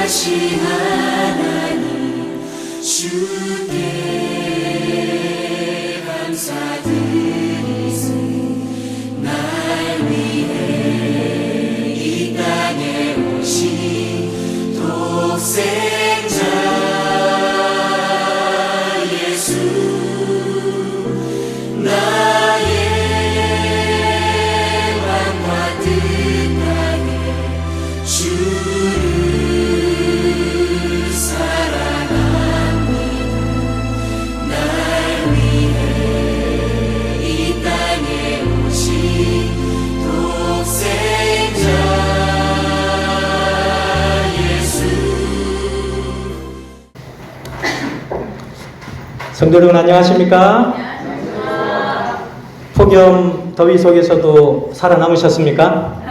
전능하신 하나님 주께 감사드리세. 날 위해 이 땅에 오신 독생자 예수, 나의 왕과 뜻하게 주를 사랑합니다. 날 위해 이 땅에 오신 독생자 예수. 성도 여러분 안녕하십니까? 폭염 더위 속에서도 살아남으셨습니까?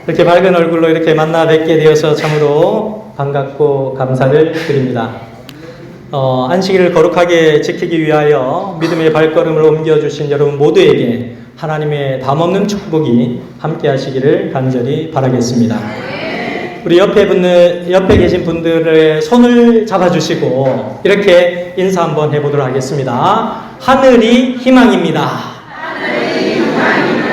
이렇게 밝은 얼굴로 이렇게 만나 뵙게 되어서 참으로 반갑고 감사를 드립니다. 안식일을 거룩하게 지키기 위하여 믿음의 발걸음을 옮겨주신 여러분 모두에게 하나님의 담없는 축복이 함께 하시기를 간절히 바라겠습니다. 우리 옆에 계신 분들의 손을 잡아주시고 이렇게 인사 한번 해보도록 하겠습니다. 하늘이 희망입니다. 하늘이 희망입니다.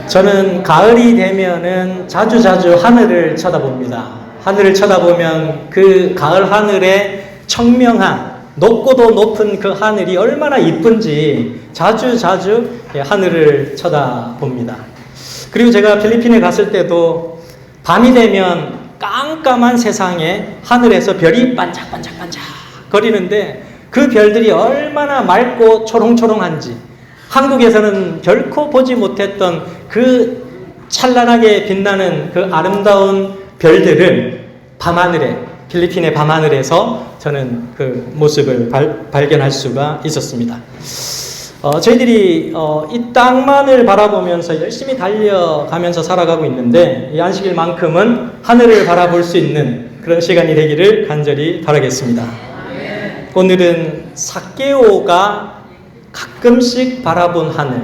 저는 가을이 되면은 자주 하늘을 쳐다봅니다. 하늘을 쳐다보면 그 가을 하늘에 청명한 높고도 높은 그 하늘이 얼마나 이쁜지 자주 하늘을 쳐다봅니다. 그리고 제가 필리핀에 갔을 때도 밤이 되면 깜깜한 세상에 하늘에서 별이 반짝반짝 거리는데 그 별들이 얼마나 맑고 초롱초롱한지, 한국에서는 결코 보지 못했던 그 찬란하게 빛나는 그 아름다운 별들을 밤하늘에, 필리핀의 밤하늘에서 저는 그 모습을 발견할 수가 있었습니다. 저희들이 이 땅만을 바라보면서 열심히 달려가면서 살아가고 있는데, 이 안식일만큼은 하늘을 바라볼 수 있는 그런 시간이 되기를 간절히 바라겠습니다. 오늘은 삭개오가 가끔씩 바라본 하늘,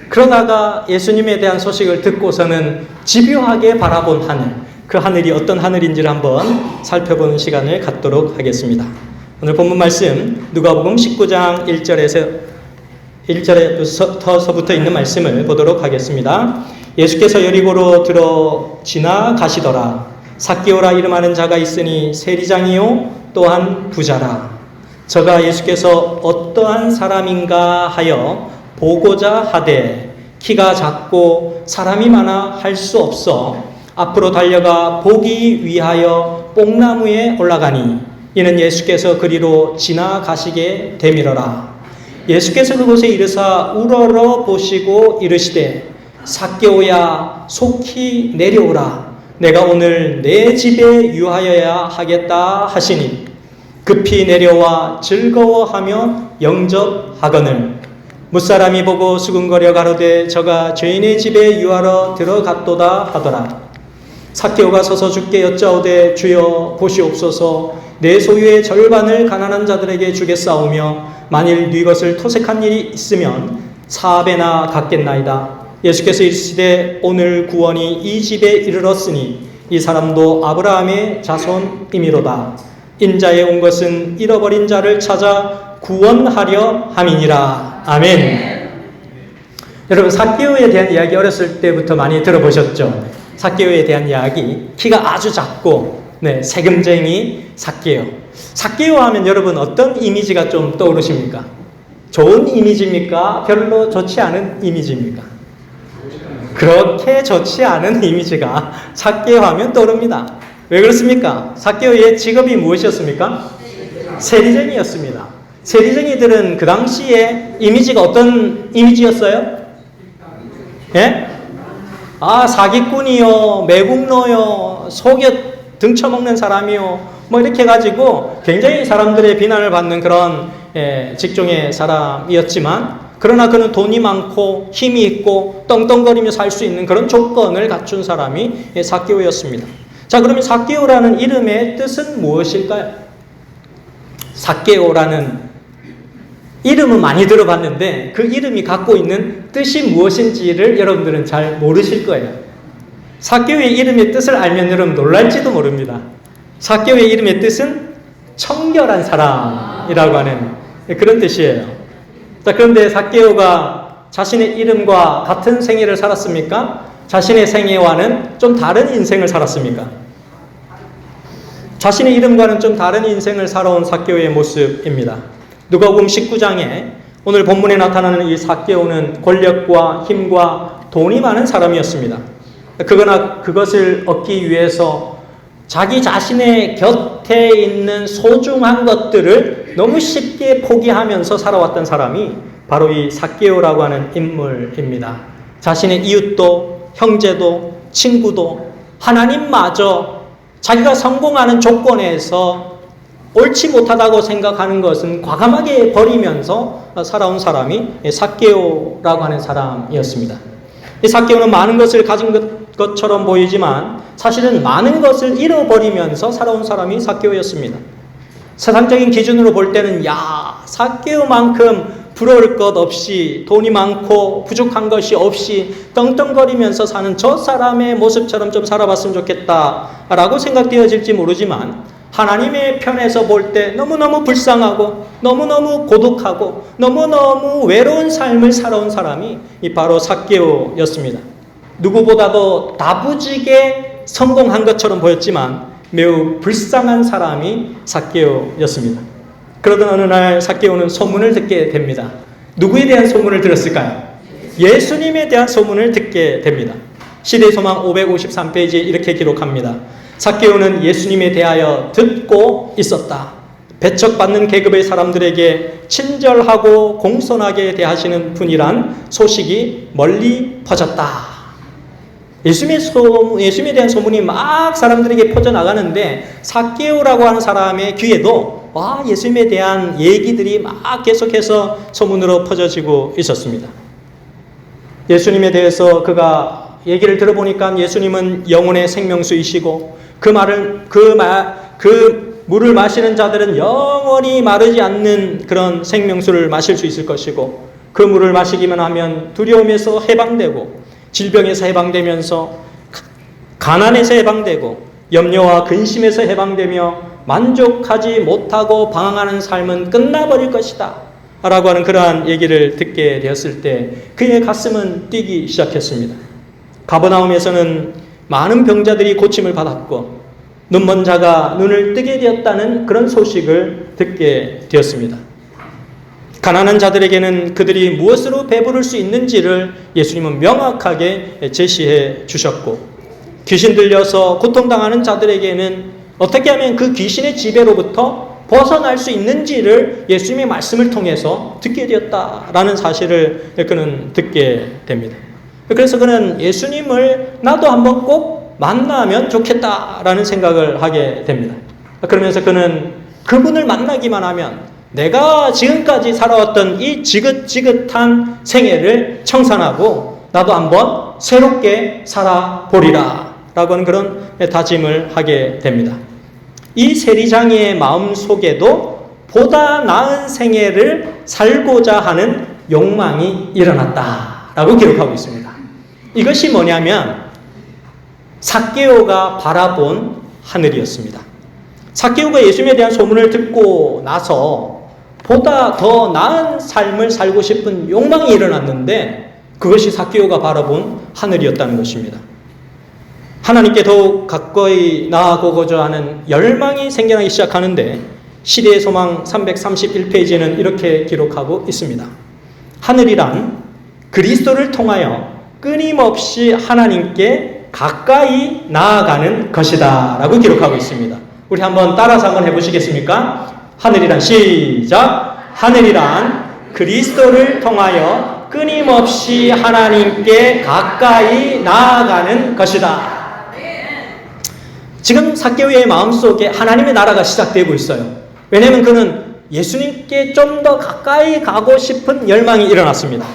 그러다가 예수님에 대한 소식을 듣고서는 집요하게 바라본 하늘, 그 하늘이 어떤 하늘인지를 한번 살펴보는 시간을 갖도록 하겠습니다. 오늘 본문 말씀 누가복음 19장 1절에서부터 있는 말씀을 보도록 하겠습니다. 예수께서 여리고로 들어 지나가시더라. 삭개오라 이름하는 자가 있으니 세리장이요 또한 부자라. 저가 예수께서 어떠한 사람인가 하여 보고자 하되 키가 작고 사람이 많아 할 수 없어 앞으로 달려가 보기 위하여 뽕나무에 올라가니 이는 예수께서 그리로 지나가시게 되밀어라. 예수께서 그곳에 이르사 우러러 보시고 이르시되 삭개오야 속히 내려오라. 내가 오늘 내 집에 유하여야 하겠다 하시니 급히 내려와 즐거워하며 영접하거늘 무사람이 보고 수군거려 가로되 저가 죄인의 집에 유하러 들어갔도다 하더라. 삭개오가 서서 주께 여짜오되 주여 보시옵소서 내 소유의 절반을 가난한 자들에게 주겠사오며 만일 네 것을 토색한 일이 있으면 4배나 갚겠나이다. 예수께서 이르시되 오늘 구원이 이 집에 이르렀으니 이 사람도 아브라함의 자손이미로다. 인자에 온 것은 잃어버린 자를 찾아 구원하려 함이니라. 아멘. 여러분, 삭개오에 대한 이야기 어렸을 때부터 많이 들어보셨죠? 삭개오에 대한 이야기, 키가 아주 작고 세금쟁이 삭개오. 삭개오 하면 여러분 어떤 이미지가 좀 떠오르십니까? 좋은 이미지입니까? 별로 좋지 않은 이미지입니까? 그렇게 좋지 않은 이미지가 삭개오 하면 떠오릅니다. 왜 그렇습니까? 삭개오의 직업이 무엇이었습니까? 세리쟁이였습니다. 세리쟁이들은 그 당시에 이미지가 어떤 이미지였어요? 예? 사기꾼이요, 매국노요, 속여 등쳐먹는 사람이요, 이렇게 해가지고 굉장히 사람들의 비난을 받는 그런 직종의 사람이었지만, 그러나 그는 돈이 많고 힘이 있고 떵떵거리며 살 수 있는 그런 조건을 갖춘 사람이 삭개오였습니다. 자, 그러면 삭개오라는 이름의 뜻은 무엇일까요? 삭개오라는 이름은 많이 들어봤는데 그 이름이 갖고 있는 뜻이 무엇인지를 여러분들은 잘 모르실 거예요. 삭개오의 이름의 뜻을 알면 여러분 놀랄지도 모릅니다. 삭개오의 이름의 뜻은 청결한 사람이라고 하는 그런 뜻이에요. 자, 그런데 삭개오가 자신의 이름과 같은 생애를 살았습니까? 자신의 생애와는 좀 다른 인생을 살았습니까? 자신의 이름과는 좀 다른 인생을 살아온 삭개오의 모습입니다. 누가복음 19장에 오늘 본문에 나타나는 이 삭개오는 권력과 힘과 돈이 많은 사람이었습니다. 그러나 그것을 얻기 위해서 자기 자신의 곁에 있는 소중한 것들을 너무 쉽게 포기하면서 살아왔던 사람이 바로 이 삭개오라고 하는 인물입니다. 자신의 이웃도 형제도 친구도 하나님마저 자기가 성공하는 조건에서 옳지 못하다고 생각하는 것은 과감하게 버리면서 살아온 사람이 삭개오라고 하는 사람이었습니다. 이 삭개오는 많은 것을 가진 것처럼 보이지만 사실은 많은 것을 잃어버리면서 살아온 사람이 삭개오였습니다. 세상적인 기준으로 볼 때는 삭개오만큼 부러울 것 없이 돈이 많고 부족한 것이 없이 떵떵거리면서 사는 저 사람의 모습처럼 좀 살아봤으면 좋겠다라고 생각되어질지 모르지만 하나님의 편에서 볼 때 너무너무 불쌍하고 너무너무 고독하고 너무너무 외로운 삶을 살아온 사람이 바로 삭개오였습니다. 누구보다도 다부지게 성공한 것처럼 보였지만 매우 불쌍한 사람이 삭개오였습니다. 그러던 어느 날 삭개오는 소문을 듣게 됩니다. 누구에 대한 소문을 들었을까요? 예수님에 대한 소문을 듣게 됩니다. 시대의 소망 553페이지에 이렇게 기록합니다. 삭개오는 예수님에 대하여 듣고 있었다. 배척받는 계급의 사람들에게 친절하고 공손하게 대하시는 분이란 소식이 멀리 퍼졌다. 예수님에 대한 소문이 막 사람들에게 퍼져나가는데 삭개오라고 하는 사람의 귀에도 예수님에 대한 얘기들이 막 계속해서 소문으로 퍼져지고 있었습니다. 예수님에 대해서 그가 얘기를 들어보니까 예수님은 영혼의 생명수이시고 그 물을 마시는 자들은 영원히 마르지 않는 그런 생명수를 마실 수 있을 것이고 그 물을 마시기만 하면 두려움에서 해방되고 질병에서 해방되면서 가난에서 해방되고 염려와 근심에서 해방되며 만족하지 못하고 방황하는 삶은 끝나버릴 것이다 라고 하는 그러한 얘기를 듣게 되었을 때 그의 가슴은 뛰기 시작했습니다. 가버나움에서는 많은 병자들이 고침을 받았고 눈먼 자가 눈을 뜨게 되었다는 그런 소식을 듣게 되었습니다. 가난한 자들에게는 그들이 무엇으로 배부를 수 있는지를 예수님은 명확하게 제시해 주셨고 귀신 들려서 고통당하는 자들에게는 어떻게 하면 그 귀신의 지배로부터 벗어날 수 있는지를 예수님의 말씀을 통해서 듣게 되었다라는 사실을 그는 듣게 됩니다. 그래서 그는 예수님을 나도 한번 꼭 만나면 좋겠다라는 생각을 하게 됩니다. 그러면서 그는 그분을 만나기만 하면 내가 지금까지 살아왔던 이 지긋지긋한 생애를 청산하고 나도 한번 새롭게 살아보리라 라고 하는 그런 다짐을 하게 됩니다. 이 세리장의 마음 속에도 보다 나은 생애를 살고자 하는 욕망이 일어났다라고 기록하고 있습니다. 이것이 뭐냐면 삭개오가 바라본 하늘이었습니다. 삭개오가 예수님에 대한 소문을 듣고 나서 보다 더 나은 삶을 살고 싶은 욕망이 일어났는데 그것이 삭개오가 바라본 하늘이었다는 것입니다. 하나님께 더욱 가까이 나아가고자 하는 열망이 생겨나기 시작하는데 시대의 소망 331페이지에는 이렇게 기록하고 있습니다. 하늘이란 그리스도를 통하여 끊임없이 하나님께 가까이 나아가는 것이다 라고 기록하고 있습니다. 우리 한번 따라서 한번 해보시겠습니까? 하늘이란 시작! 하늘이란 그리스도를 통하여 끊임없이 하나님께 가까이 나아가는 것이다. 지금 삭개오의 마음속에 하나님의 나라가 시작되고 있어요. 왜냐하면 그는 예수님께 좀 더 가까이 가고 싶은 열망이 일어났습니다.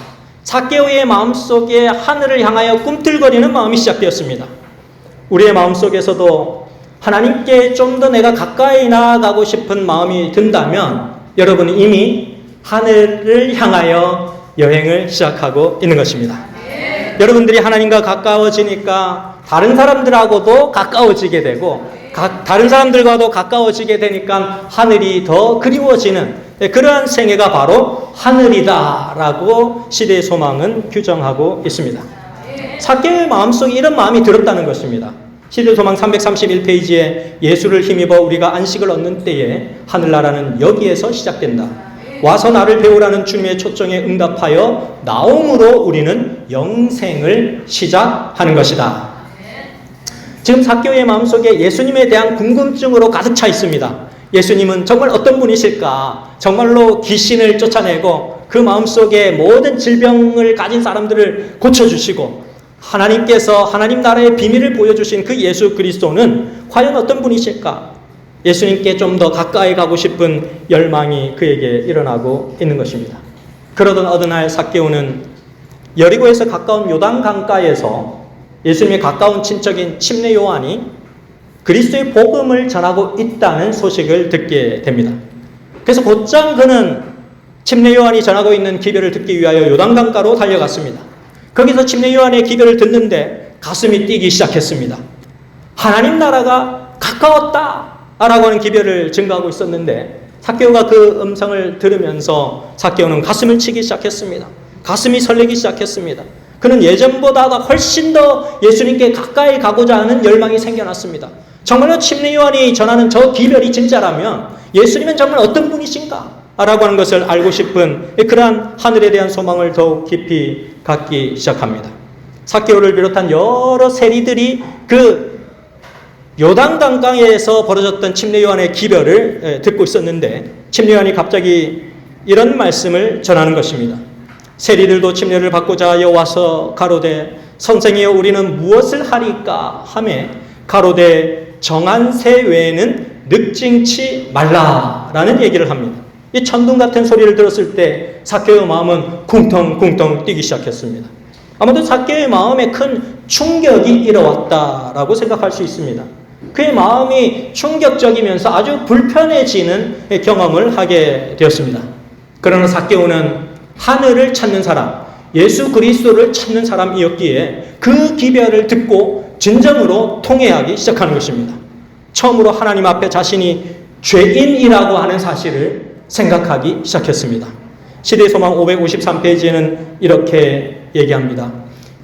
삭개오의 마음속에 하늘을 향하여 꿈틀거리는 마음이 시작되었습니다. 우리의 마음속에서도 하나님께 좀 더 내가 가까이 나아가고 싶은 마음이 든다면 여러분은 이미 하늘을 향하여 여행을 시작하고 있는 것입니다. 여러분들이 하나님과 가까워지니까 다른 사람들하고도 가까워지게 되고 다른 사람들과도 가까워지게 되니까 하늘이 더 그리워지는 그러한 생애가 바로 하늘이다라고 시대의 소망은 규정하고 있습니다. 삭개오의 마음속에 이런 마음이 들었다는 것입니다. 시대의 소망 331페이지에 예수를 힘입어 우리가 안식을 얻는 때에 하늘나라는 여기에서 시작된다. 와서 나를 배우라는 주님의 초청에 응답하여 나옴으로 우리는 영생을 시작하는 것이다. 지금 삭개오의 마음속에 예수님에 대한 궁금증으로 가득 차 있습니다. 예수님은 정말 어떤 분이실까? 정말로 귀신을 쫓아내고 그 마음속에 모든 질병을 가진 사람들을 고쳐주시고 하나님께서 하나님 나라의 비밀을 보여주신 그 예수 그리스도는 과연 어떤 분이실까? 예수님께 좀 더 가까이 가고 싶은 열망이 그에게 일어나고 있는 것입니다. 그러던 어느 날 삭개오는 여리고에서 가까운 요단 강가에서 예수님의 가까운 친척인 침례 요한이 그리스도의 복음을 전하고 있다는 소식을 듣게 됩니다. 그래서 곧장 그는 침례 요한이 전하고 있는 기별을 듣기 위하여 요단강가로 달려갔습니다. 거기서 침례 요한의 기별을 듣는데 가슴이 뛰기 시작했습니다. 하나님 나라가 가까웠다 라고 하는 기별을 증거하고 있었는데 삭개오가 그 음성을 들으면서 삭개오는 가슴을 치기 시작했습니다. 가슴이 설레기 시작했습니다. 그는 예전보다 훨씬 더 예수님께 가까이 가고자 하는 열망이 생겨났습니다. 정말로 침례 요한이 전하는 저 기별이 진짜라면 예수님은 정말 어떤 분이신가? 라고 하는 것을 알고 싶은 그러한 하늘에 대한 소망을 더욱 깊이 갖기 시작합니다. 삭개오를 비롯한 여러 세리들이 그 요단강가에서 벌어졌던 침례 요한의 기별을 듣고 있었는데 침례 요한이 갑자기 이런 말씀을 전하는 것입니다. 세리들도 침례를 받고자 하여 와서 가로되 선생이여 우리는 무엇을 하리까 하매 가로되 정한 새 외에는 늑징치 말라라는 얘기를 합니다. 이 천둥 같은 소리를 들었을 때 삭개오의 마음은 쿵텅쿵텅 뛰기 시작했습니다. 아마도 삭개오의 마음에 큰 충격이 일어왔다라고 생각할 수 있습니다. 그의 마음이 충격적이면서 아주 불편해지는 경험을 하게 되었습니다. 그러나 삭개오는 하늘을 찾는 사람, 예수 그리스도를 찾는 사람이었기에 그 기별을 듣고 진정으로 통회하기 시작하는 것입니다. 처음으로 하나님 앞에 자신이 죄인이라고 하는 사실을 생각하기 시작했습니다. 시대의 소망 553페이지에는 이렇게 얘기합니다.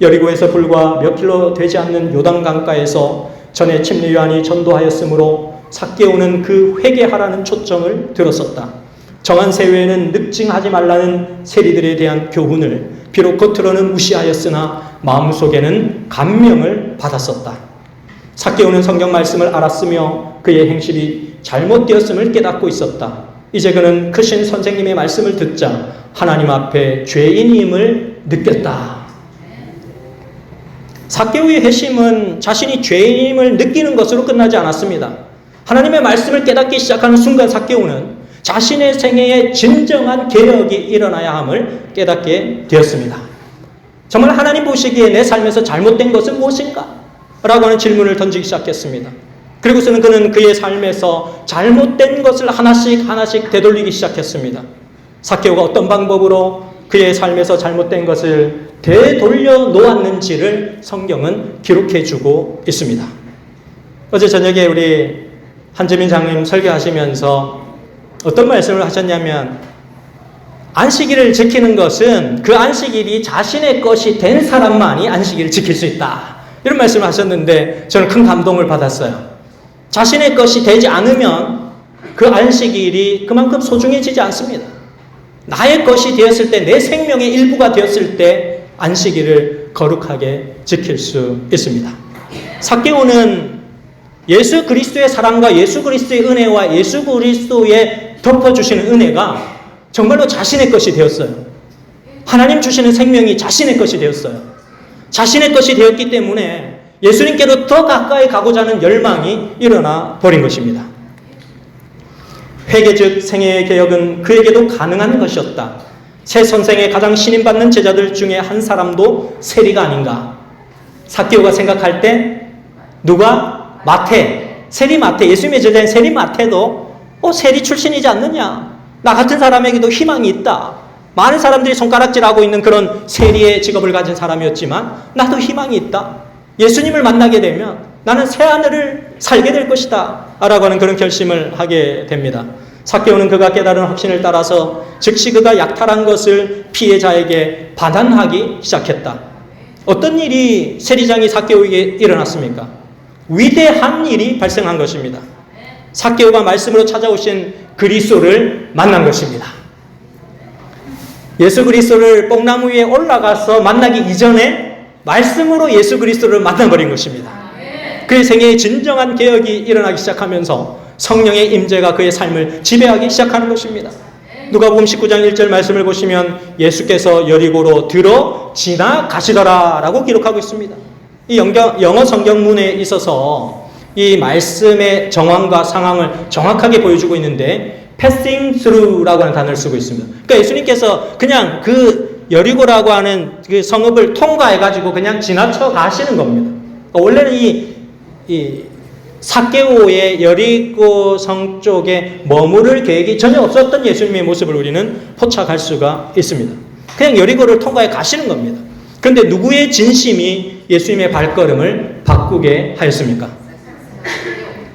여리고에서 불과 몇 킬로 되지 않는 요단강가에서 전에 침례 요한이 전도하였으므로 삭개오는 그 회개하라는 초청을 들었었다. 정한 새 외에는 늑징하지 말라는 세리들에 대한 교훈을 비록 겉으로는 무시하였으나 마음속에는 감명을 받았었다. 삭개오는 성경 말씀을 알았으며 그의 행실이 잘못되었음을 깨닫고 있었다. 이제 그는 크신 선생님의 말씀을 듣자 하나님 앞에 죄인임을 느꼈다. 삭개오의 회심은 자신이 죄인임을 느끼는 것으로 끝나지 않았습니다. 하나님의 말씀을 깨닫기 시작하는 순간 삭개오는 자신의 생애에 진정한 개혁이 일어나야 함을 깨닫게 되었습니다. 정말 하나님 보시기에 내 삶에서 잘못된 것은 무엇인가? 라고 하는 질문을 던지기 시작했습니다. 그리고서는 그는 그의 삶에서 잘못된 것을 하나씩 되돌리기 시작했습니다. 삭개오가 어떤 방법으로 그의 삶에서 잘못된 것을 되돌려 놓았는지를 성경은 기록해주고 있습니다. 어제 저녁에 우리 한재민 장님 설교하시면서 어떤 말씀을 하셨냐면 안식일을 지키는 것은 그 안식일이 자신의 것이 된 사람만이 안식일을 지킬 수 있다. 이런 말씀을 하셨는데 저는 큰 감동을 받았어요. 자신의 것이 되지 않으면 그 안식일이 그만큼 소중해지지 않습니다. 나의 것이 되었을 때, 내 생명의 일부가 되었을 때 안식일을 거룩하게 지킬 수 있습니다. 삭개오는 예수 그리스도의 사랑과 예수 그리스도의 은혜와 예수 그리스도의 덮어주시는 은혜가 정말로 자신의 것이 되었어요. 하나님 주시는 생명이 자신의 것이 되었어요. 자신의 것이 되었기 때문에 예수님께로 더 가까이 가고자 하는 열망이 일어나 버린 것입니다. 회개 즉 생애의 개혁은 그에게도 가능한 것이었다. 새 선생의 가장 신임받는 제자들 중에 한 사람도 세리가 아닌가. 삭개오가 생각할 때 누가? 마태, 세리마태, 예수님의 제자인 세리마태도 세리 출신이지 않느냐. 나 같은 사람에게도 희망이 있다. 많은 사람들이 손가락질하고 있는 그런 세리의 직업을 가진 사람이었지만 나도 희망이 있다. 예수님을 만나게 되면 나는 새하늘을 살게 될 것이다 라고 하는 그런 결심을 하게 됩니다. 삭개오는 그가 깨달은 확신을 따라서 즉시 그가 약탈한 것을 피해자에게 반환하기 시작했다. 어떤 일이 세리장이 삭개오에게 일어났습니까? 위대한 일이 발생한 것입니다. 삭개오가 말씀으로 찾아오신 그리스도를 만난 것입니다. 예수 그리스도를 뽕나무 위에 올라가서 만나기 이전에 말씀으로 예수 그리스도를 만나버린 것입니다. 그의 생애에 진정한 개혁이 일어나기 시작하면서 성령의 임재가 그의 삶을 지배하기 시작하는 것입니다. 누가복음 19장 1절 말씀을 보시면 예수께서 여리고로 들어 지나가시더라 라고 기록하고 있습니다. 이 영어 성경문에 있어서 이 말씀의 정황과 상황을 정확하게 보여주고 있는데 passing through라고 하는 단어를 쓰고 있습니다. 그러니까 예수님께서 그냥 그 여리고라고 하는 그 성읍을 통과해가지고 그냥 지나쳐 가시는 겁니다. 원래는 이 삭개오의 여리고 성 쪽에 머무를 계획이 전혀 없었던 예수님의 모습을 우리는 포착할 수가 있습니다. 그냥 여리고를 통과해 가시는 겁니다. 그런데 누구의 진심이 예수님의 발걸음을 바꾸게 하였습니까?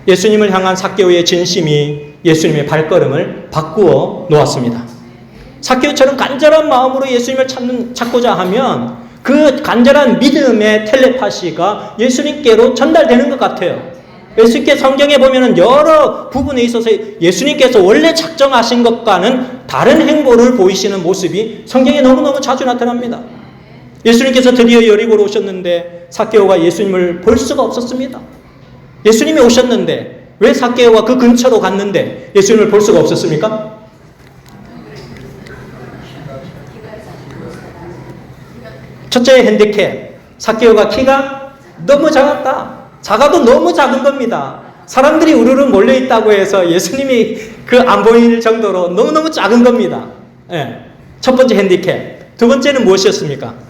예수님을 향한 삭개오의 진심이 예수님의 발걸음을 바꾸어 놓았습니다. 삭개오처럼 간절한 마음으로 예수님을 찾고자 하면 그 간절한 믿음의 텔레파시가 예수님께로 전달되는 것 같아요. 예수님께 성경에 보면 여러 부분에 있어서 예수님께서 원래 작정하신 것과는 다른 행보를 보이시는 모습이 성경에 너무너무 자주 나타납니다. 예수님께서 드디어 여리고로 오셨는데 삭개오가 예수님을 볼 수가 없었습니다. 예수님이 오셨는데 왜 삭개오가 그 근처로 갔는데 예수님을 볼 수가 없었습니까? 첫째 핸디캡, 삭개오가 키가 너무 작았다. 작아도 너무 작은 겁니다. 사람들이 우르르 몰려있다고 해서 예수님이 그 안 보일 정도로 너무너무 작은 겁니다. 첫 번째 핸디캡. 두 번째는 무엇이었습니까?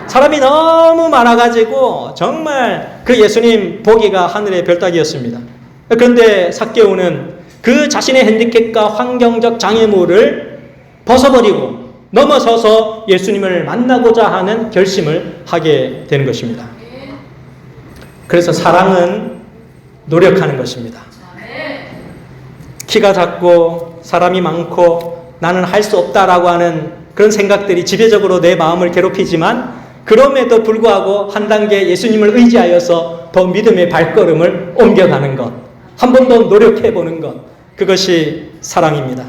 사람이 너무 많아가지고 정말 그 예수님 보기가 하늘의 별따기였습니다. 그런데 삭개오는 그 자신의 핸디캡과 환경적 장애물을 벗어버리고 넘어서서 예수님을 만나고자 하는 결심을 하게 되는 것입니다. 그래서 사랑은 노력하는 것입니다. 키가 작고 사람이 많고 나는 할 수 없다라고 하는 그런 생각들이 지배적으로 내 마음을 괴롭히지만 그럼에도 불구하고 한 단계 예수님을 의지하여서 더 믿음의 발걸음을 옮겨가는 것, 한 번 더 노력해보는 것, 그것이 사랑입니다.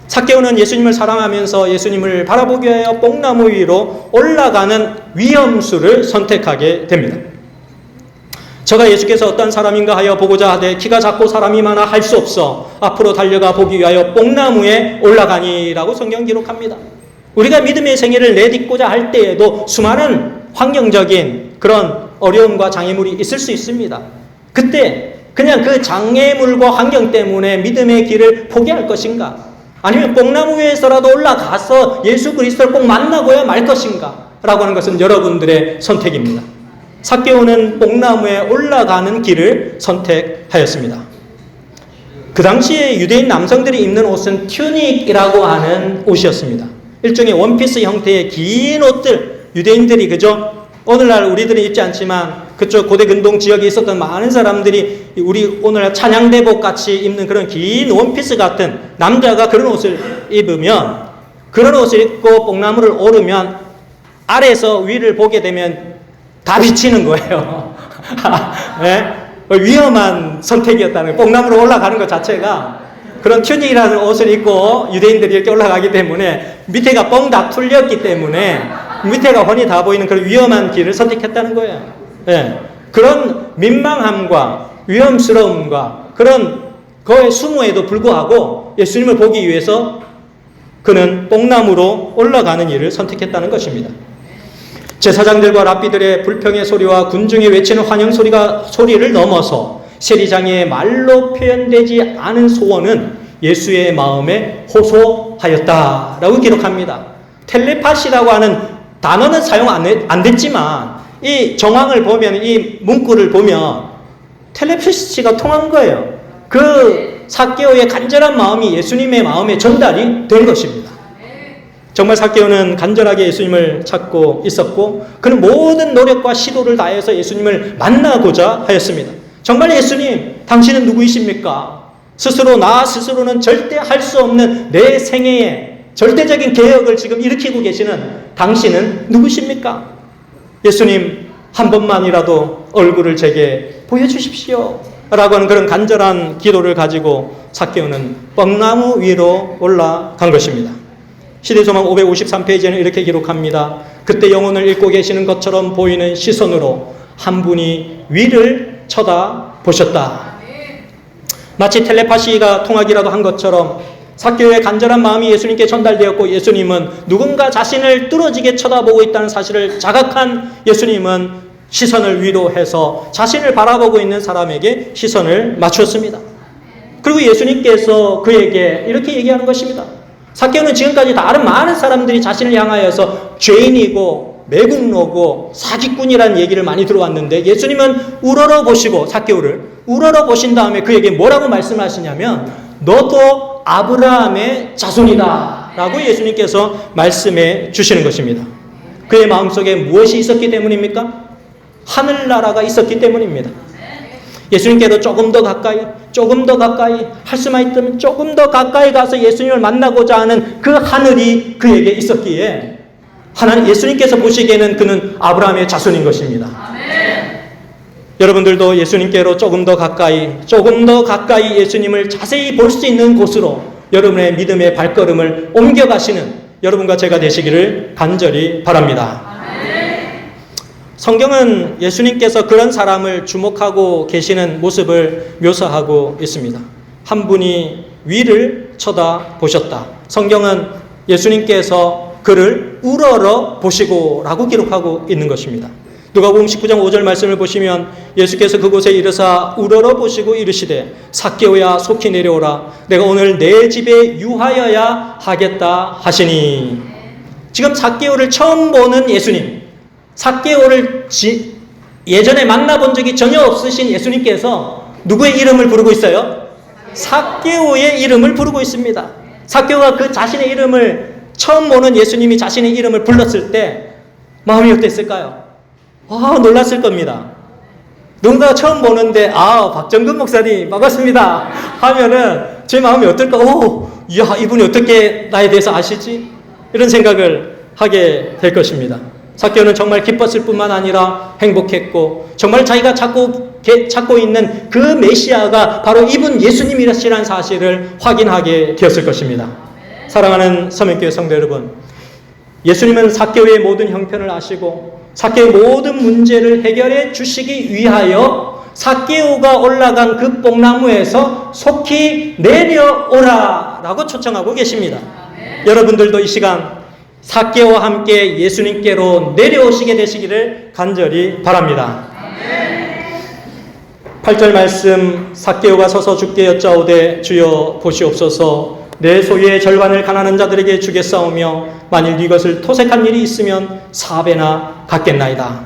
삭개오는 예수님을 사랑하면서 예수님을 바라보기 위하여 뽕나무 위로 올라가는 위험수를 선택하게 됩니다. 저가 예수께서 어떤 사람인가 하여 보고자 하되 키가 작고 사람이 많아 할 수 없어 앞으로 달려가 보기 위하여 뽕나무에 올라가니라고 성경 기록합니다. 우리가 믿음의 생애를 내딛고자 할 때에도 수많은 환경적인 그런 어려움과 장애물이 있을 수 있습니다. 그때 그냥 그 장애물과 환경 때문에 믿음의 길을 포기할 것인가? 아니면 뽕나무 위에서라도 올라가서 예수 그리스도를 꼭 만나고야 말 것인가? 라고 하는 것은 여러분들의 선택입니다. 삭개오는 뽕나무에 올라가는 길을 선택하였습니다. 그 당시에 유대인 남성들이 입는 옷은 튜닉이라고 하는 옷이었습니다. 일종의 원피스 형태의 긴 옷들, 유대인들이 그죠? 오늘날 우리들은 입지 않지만 그쪽 고대 근동 지역에 있었던 많은 사람들이 우리 오늘날 찬양대복 같이 입는 그런 긴 원피스 같은, 남자가 그런 옷을 입으면, 그런 옷을 입고 뽕나무를 오르면 아래에서 위를 보게 되면 다 비치는 거예요. 네? 위험한 선택이었다는 거예요. 뽕나무로 올라가는 것 자체가. 그런 튜닉이라는 옷을 입고 유대인들이 이렇게 올라가기 때문에 밑에가 뻥 다 뚫렸기 때문에 밑에가 훤히 다 보이는 그런 위험한 길을 선택했다는 거예요. 네. 그런 민망함과 위험스러움과 그런 거의 수모에도 불구하고 예수님을 보기 위해서 그는 뽕나무로 올라가는 일을 선택했다는 것입니다. 제사장들과 랍비들의 불평의 소리와 군중이 외치는 환영 소리를 넘어서 세리장의 말로 표현되지 않은 소원은 예수의 마음에 호소하였다라고 기록합니다. 텔레파시라고 하는 단어는 사용 안 됐지만 이 정황을 보면, 이 문구를 보면 텔레파시가 통한 거예요. 그 삭개오의 간절한 마음이 예수님의 마음에 전달이 된 것입니다. 정말 삭개오는 간절하게 예수님을 찾고 있었고 그는 모든 노력과 시도를 다해서 예수님을 만나고자 하였습니다. 정말 예수님, 당신은 누구이십니까? 나 스스로는 절대 할 수 없는 내 생애에 절대적인 개혁을 지금 일으키고 계시는 당신은 누구십니까? 예수님, 한 번만이라도 얼굴을 제게 보여주십시오. 라고 하는 그런 간절한 기도를 가지고 삭개오는 뻥나무 위로 올라간 것입니다. 시대소망 553페이지에는 이렇게 기록합니다. 그때 영혼을 읽고 계시는 것처럼 보이는 시선으로 한 분이 위를 쳐다보셨다. 마치 텔레파시가 통하기라도 한 것처럼 삭개오의 간절한 마음이 예수님께 전달되었고 예수님은 누군가 자신을 뚫어지게 쳐다보고 있다는 사실을 자각한 예수님은 시선을 위로 해서 자신을 바라보고 있는 사람에게 시선을 맞추었습니다. 그리고 예수님께서 그에게 이렇게 얘기하는 것입니다. 삭개오는 지금까지 다른 많은 사람들이 자신을 향하여서 죄인이고 매국노고 사기꾼이라는 얘기를 많이 들어왔는데 예수님은 우러러보시고 삭개오를 우러러보신 다음에 그에게 뭐라고 말씀하시냐면 너도 아브라함의 자손이다 라고 예수님께서 말씀해 주시는 것입니다. 그의 마음속에 무엇이 있었기 때문입니까? 하늘나라가 있었기 때문입니다. 예수님께로 조금 더 가까이 할 수만 있다면 조금 더 가까이 가서 예수님을 만나고자 하는 그 하늘이 그에게 있었기에 하나님 예수님께서 보시기에는 그는 아브라함의 자손인 것입니다. 아멘. 여러분들도 예수님께로 조금 더 가까이 예수님을 자세히 볼 수 있는 곳으로 여러분의 믿음의 발걸음을 옮겨가시는 여러분과 제가 되시기를 간절히 바랍니다. 성경은 예수님께서 그런 사람을 주목하고 계시는 모습을 묘사하고 있습니다. 한 분이 위를 쳐다보셨다. 성경은 예수님께서 그를 우러러 보시고 라고 기록하고 있는 것입니다. 누가복음 19장 5절 말씀을 보시면 예수께서 그곳에 이르사 우러러 보시고 이르시되 삭개오야 속히 내려오라 내가 오늘 내 집에 유하여야 하겠다 하시니. 지금 삭개오를 처음 보는 예수님, 삭개오를 예전에 만나본 적이 전혀 없으신 예수님께서 누구의 이름을 부르고 있어요? 삭개오의 이름을 부르고 있습니다. 삭개오가 그 자신의 이름을 처음 보는 예수님이 자신의 이름을 불렀을 때 마음이 어땠을까요? 놀랐을 겁니다. 누군가 처음 보는데 박정근 목사님 반갑습니다 하면은 제 마음이 어떨까? 이분이 어떻게 나에 대해서 아시지? 이런 생각을 하게 될 것입니다. 삭개오는 정말 기뻤을 뿐만 아니라 행복했고 정말 자기가 찾고 있는 그 메시아가 바로 이분 예수님이라는 사실을 확인하게 되었을 것입니다. 사랑하는 서명교회 성도 여러분, 예수님은 삭개오의 모든 형편을 아시고 삭개오의 모든 문제를 해결해 주시기 위하여 삭개오가 올라간 그 뽕나무에서 속히 내려오라 라고 초청하고 계십니다. 여러분들도 이 시간 삭개오와 함께 예수님께로 내려오시게 되시기를 간절히 바랍니다. 8절 말씀, 삭개오가 서서 주께 여짜오되 주여 보시옵소서 내 소유의 절반을 가난한 자들에게 주겠사오며 만일 이것을 토색한 일이 있으면 4배나 갚겠나이다.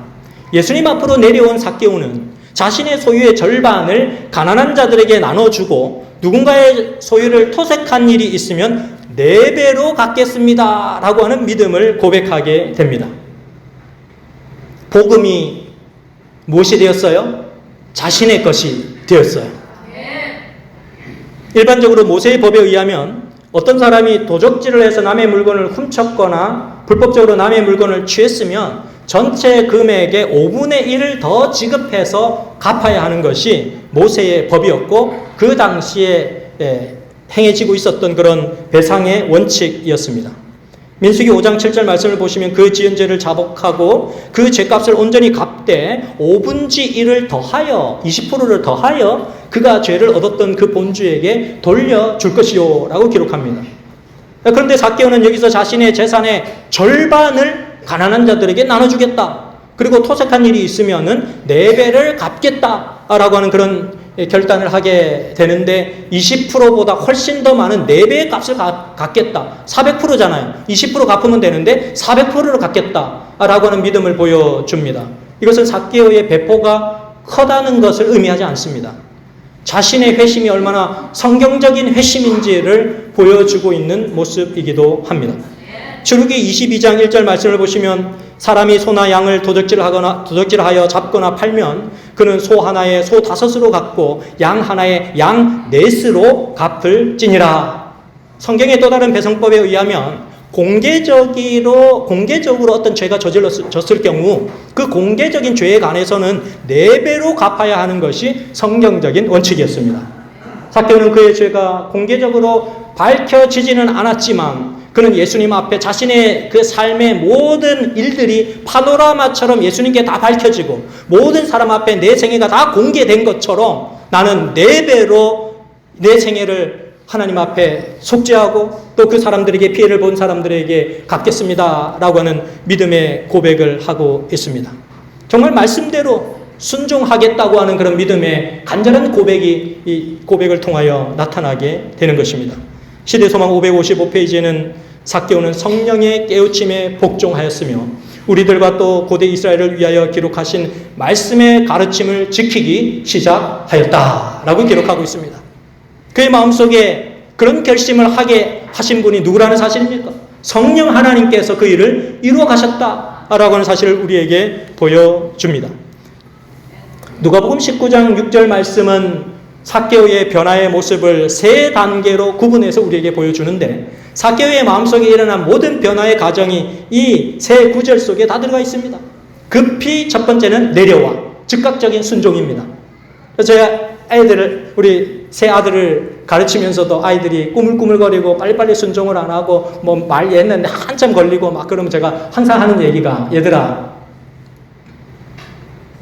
예수님 앞으로 내려온 삭개오는 자신의 소유의 절반을 가난한 자들에게 나눠주고 누군가의 소유를 토색한 일이 있으면 4배로 갚겠습니다 라고 하는 믿음을 고백하게 됩니다. 복음이 무엇이 되었어요? 자신의 것이 되었어요. 일반적으로 모세의 법에 의하면 어떤 사람이 도적질을 해서 남의 물건을 훔쳤거나 불법적으로 남의 물건을 취했으면 전체 금액의 5분의 1을 더 지급해서 갚아야 하는 것이 모세의 법이었고 그 당시에 행해지고 있었던 그런 배상의 원칙이었습니다. 민수기 5장 7절 말씀을 보시면 그 지은 죄를 자복하고 그 죄값을 온전히 갚되 5분지 1을 더하여 20%를 더하여 그가 죄를 얻었던 그 본주에게 돌려줄 것이요 라고 기록합니다. 그런데 삭개오는 여기서 자신의 재산의 절반을 가난한 자들에게 나눠주겠다. 그리고 토색한 일이 있으면은 4배를 갚겠다라고 하는 그런 결단을 하게 되는데 20%보다 훨씬 더 많은 4배의 값을 갚겠다. 400%잖아요. 20% 갚으면 되는데 400%를 갚겠다라고 하는 믿음을 보여줍니다. 이것은 삭개오의 배포가 크다는 것을 의미하지 않습니다. 자신의 회심이 얼마나 성경적인 회심인지를 보여주고 있는 모습이기도 합니다. 출애굽기 22장 1절 말씀을 보시면 사람이 소나 양을 도적질하여 잡거나 팔면 그는 소 하나에 소 5으로 갚고 양 하나에 양 4으로 갚을 지니라. 성경의 또 다른 배성법에 의하면 공개적으로 어떤 죄가 저질렀을 경우 그 공개적인 죄에 관해서는 4배로 갚아야 하는 것이 성경적인 원칙이었습니다. 삭개오는 그의 죄가 공개적으로 밝혀지지는 않았지만 그는 예수님 앞에 자신의 그 삶의 모든 일들이 파노라마처럼 예수님께 다 밝혀지고 모든 사람 앞에 내 생애가 다 공개된 것처럼 나는 4배로 내 생애를 하나님 앞에 속죄하고 또 그 사람들에게 피해를 본 사람들에게 갚겠습니다 라고 하는 믿음의 고백을 하고 있습니다. 정말 말씀대로 순종하겠다고 하는 그런 믿음의 간절한 고백이 이 고백을 통하여 나타나게 되는 것입니다. 시대소망 555페이지에는 삭개오는 성령의 깨우침에 복종하였으며 우리들과 또 고대 이스라엘을 위하여 기록하신 말씀의 가르침을 지키기 시작하였다라고 기록하고 있습니다. 그의 마음속에 그런 결심을 하게 하신 분이 누구라는 사실입니까? 성령 하나님께서 그 일을 이루어 가셨다라고 하는 사실을 우리에게 보여줍니다. 누가복음 19장 6절 말씀은 삭개오의 변화의 모습을 3단계로 구분해서 우리에게 보여주는데 삭개오의 마음속에 일어난 모든 변화의 과정이 이 3구절 속에 다 들어가 있습니다. 급히 첫 번째는 내려와 즉각적인 순종입니다. 제가 우리 세 아들을 가르치면서도 아이들이 꾸물꾸물거리고 빨리빨리 순종을 안 하고 뭐 말 했는데 한참 걸리고 막 그러면 제가 항상 하는 얘기가 얘들아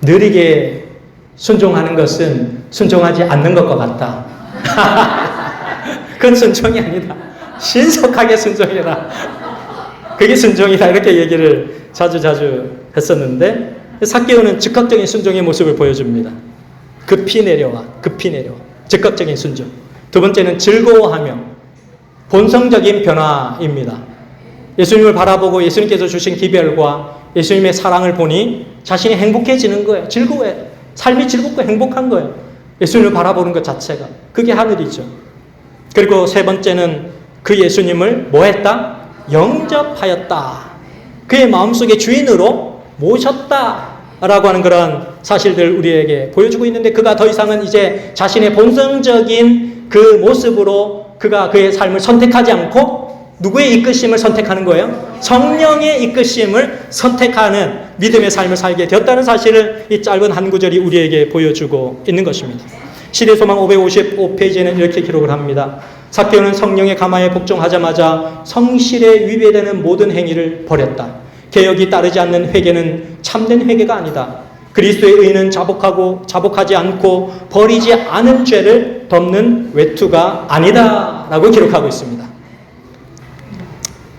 느리게 순종하는 것은 순종하지 않는 것과 같다. 그건 순종이 아니다. 신속하게 순종해라. 그게 순종이다. 이렇게 얘기를 자주 했었는데 삭개오는 즉각적인 순종의 모습을 보여줍니다. 급히 내려와. 즉각적인 순종. 두 번째는 즐거워하며 본성적인 변화입니다. 예수님을 바라보고 예수님께서 주신 기별과 예수님의 사랑을 보니 자신이 행복해지는 거예요. 즐거워요. 삶이 즐겁고 행복한 거예요. 예수님을 바라보는 것 자체가. 그게 하늘이죠. 그리고 세 번째는 그 예수님을 뭐 했다? 영접하였다. 그의 마음속에 주인으로 모셨다. 라고 하는 그런 사실들 우리에게 보여주고 있는데 그가 더 이상은 이제 자신의 본성적인 그 모습으로 그가 그의 삶을 선택하지 않고 누구의 이끄심을 선택하는 거예요? 성령의 이끄심을 선택하는 믿음의 삶을 살게 되었다는 사실을 이 짧은 한 구절이 우리에게 보여주고 있는 것입니다. 시대소망 555페이지에는 이렇게 기록을 합니다. 삭개오는 성령의 가마에 복종하자마자 성실에 위배되는 모든 행위를 버렸다. 개혁이 따르지 않는 회개는 참된 회개가 아니다. 그리스도의 의는 자복하지 않고 버리지 않은 죄를 덮는 외투가 아니다 라고 기록하고 있습니다.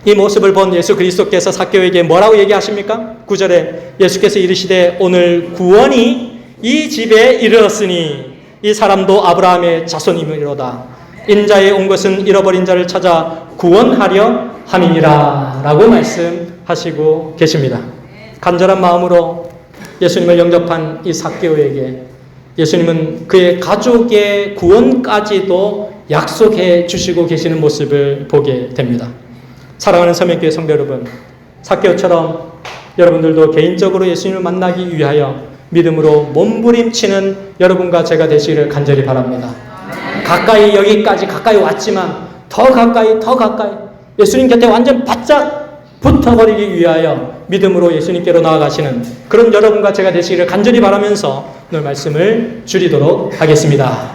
이 모습을 본 예수 그리스도께서 삭개오에게 뭐라고 얘기하십니까? 9절에 예수께서 이르시되 오늘 구원이 이 집에 이르렀으니 이 사람도 아브라함의 자손이므로다. 인자에 온 것은 잃어버린 자를 찾아 구원하려 함이니라 라고 말씀하시고 계십니다. 간절한 마음으로 예수님을 영접한 이 삭개오에게 예수님은 그의 가족의 구원까지도 약속해 주시고 계시는 모습을 보게 됩니다. 사랑하는 서명교회 성도 여러분, 삭개오처럼 여러분들도 개인적으로 예수님을 만나기 위하여 믿음으로 몸부림치는 여러분과 제가 되시기를 간절히 바랍니다. 여기까지 가까이 왔지만 더 가까이 예수님 곁에 완전 바짝 붙어버리기 위하여 믿음으로 예수님께로 나아가시는 그런 여러분과 제가 되시기를 간절히 바라면서 오늘 말씀을 줄이도록 하겠습니다.